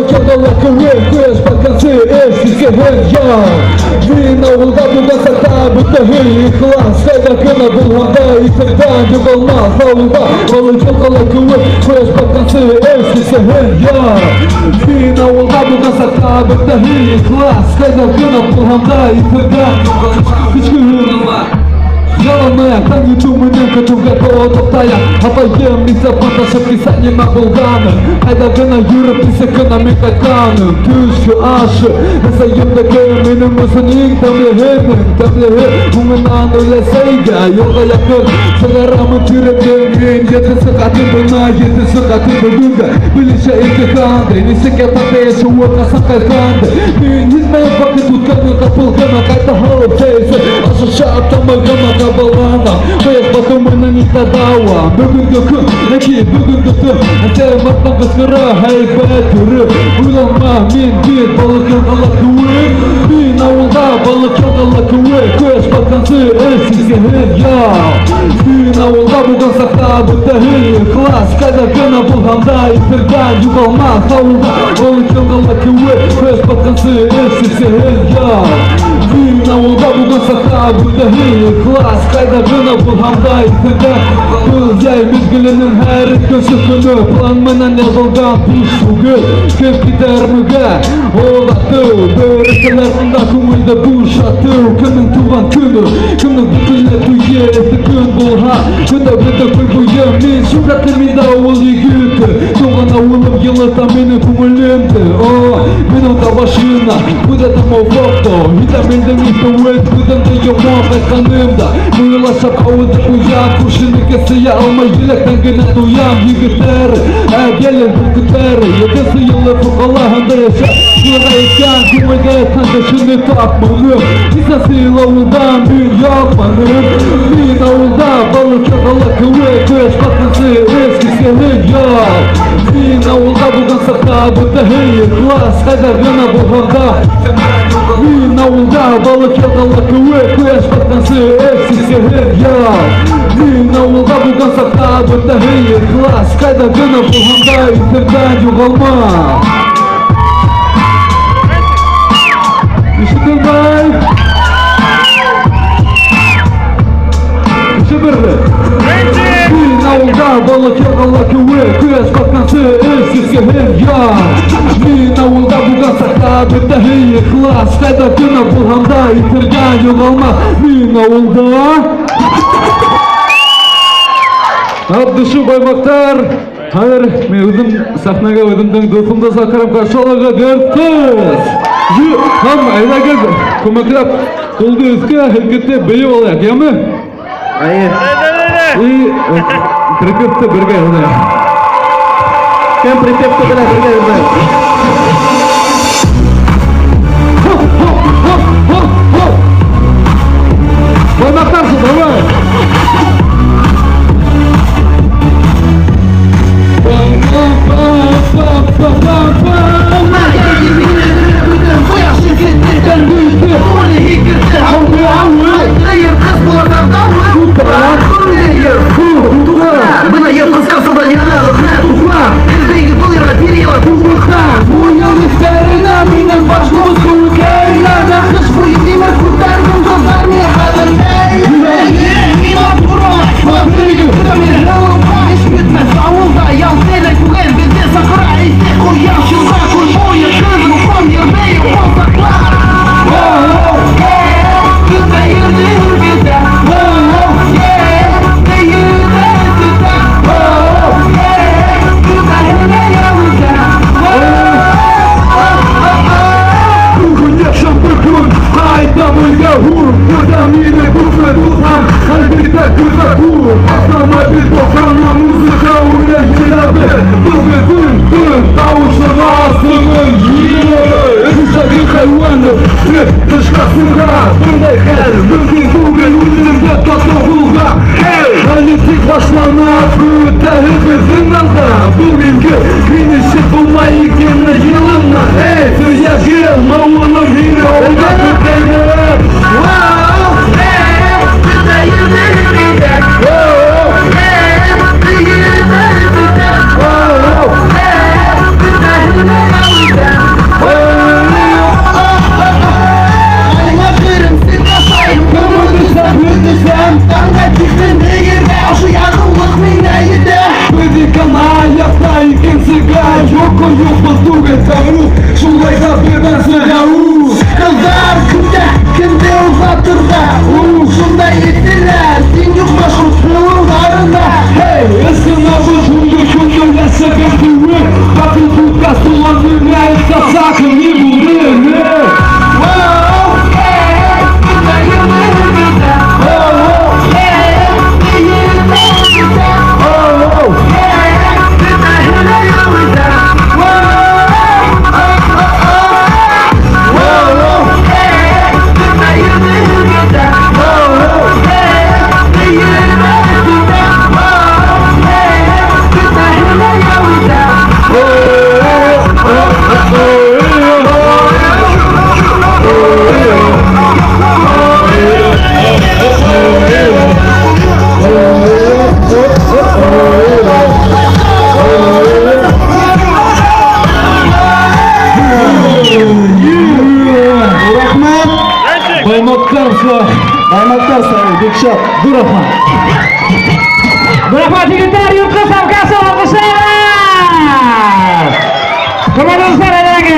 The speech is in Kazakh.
балычок далеко көз бақасы ескіскен я Мен ауылда болған сақта бұттағы иқылас Қайда күні болғанда итірдан жоғалмас Ауылда балычок далеко көз бақасы ескіскен я Мен ауылда болған сақта бұттағы иқылас Қайда күні болғанда итірдан жоғалмас Зеленая, там YouTube мене хочу готова топтая Апаем місце фанташа писання на болгами Хайда гана юра писакана мекаканы Тüşkü aşı Nesayım da gömünüm musunik Tam lehe Umunan öyle sayga Yoga yakın Sagaramı türedim Yedi sıkatı bana Yedi sıkatı bugünde Bilişe iltikandı Nisike pataya çoğu kasan kalkandı Min hizmeye bakı tutkanı kapılgana Kayta halı teyze Aşı şaaptama gama Балана, пояс потом на них надала Бүгінгі күн, әке бүгінгі түн Әсер маттан қысқыра, хайбәт түрі Ойланма, мен бет, балықын қала күі Мен ауылда, балықын қала күі Көш батқансы, әсізген я Мен ауылда болған сақта, бұттағы класс Қайда күні болғанда, итірдан юғалмас Ауылда, балықын қала күі Көш батқансы, әсізген я Мен ауылда болған сақта, бұттағы класс Қайда күні болғанда итірдан Бұл жай мезгілінің әр көші күні План менен язылған бұл шүгі Кеп кетермігі Олату Бөрікілерінде көңілді бұл шату Кімнің туған күні Кімнің бүкілі түйе Эті күн болға Күнді күл бұйы Мен шүгәті мейді ауыл егіті Туған ауылым елыта менің көңілімді Менің табашына Будетім ол фото Витаминдің ипі өт Будемді емоқ айтқанымда Мыйлашап ауыды ұям Күшіні кесія алмай електен гіне туям Егіттері әгелін бүкіттері Екесі елі фуқалағында яша Сыға еткен көңілді әтқанды шыны тапманым Иса сыйлауындан мен яқманым Мен ауылда балық жағалы көе Көш қатынсы ескісенің яқ Мен ауылда болған сақта бұттағы класс Қайда ғана болғанда Мен ауылда балық жағалы көе Көш қатынсы ескісенің яқ Мен ауылда болған сақта бұттағы класс Қайда ғана болғанда итірдан жоғалмас Ишітін бай Іші бірді Мен ауылда балық жағалы көе Көш қатынсы ескісенің яқ Мен ауылда болған сақта бұттағы класс Қайда ғана болғанда итірдан жоғалмас Мен ауылда Абдышу баймақтар Қазір мен өзім сахнаға өзімдің досымды шақырып қаршылығы дөртіз Хам айдагыз көмеклеп қолды үске әрекетте бейіп алайық, емі? И припевті бірге алайық Кем припевті бірге алайық Баймақтаршы, давай! Yo'qmiz tugan tavru Shunlaysa bermasin yaru Kızlar kimde uzatırda Şunda yettiler Dinlik başım kıllarında Hey, ısınavı şundu lese bekliyor Bakın bu kastılandı ne etse sakın yıvırır Baymaktan sayın Gökşap Dur efendim Berapa digitar yurtku samkasa alkışlar. Kemudian saya lagi,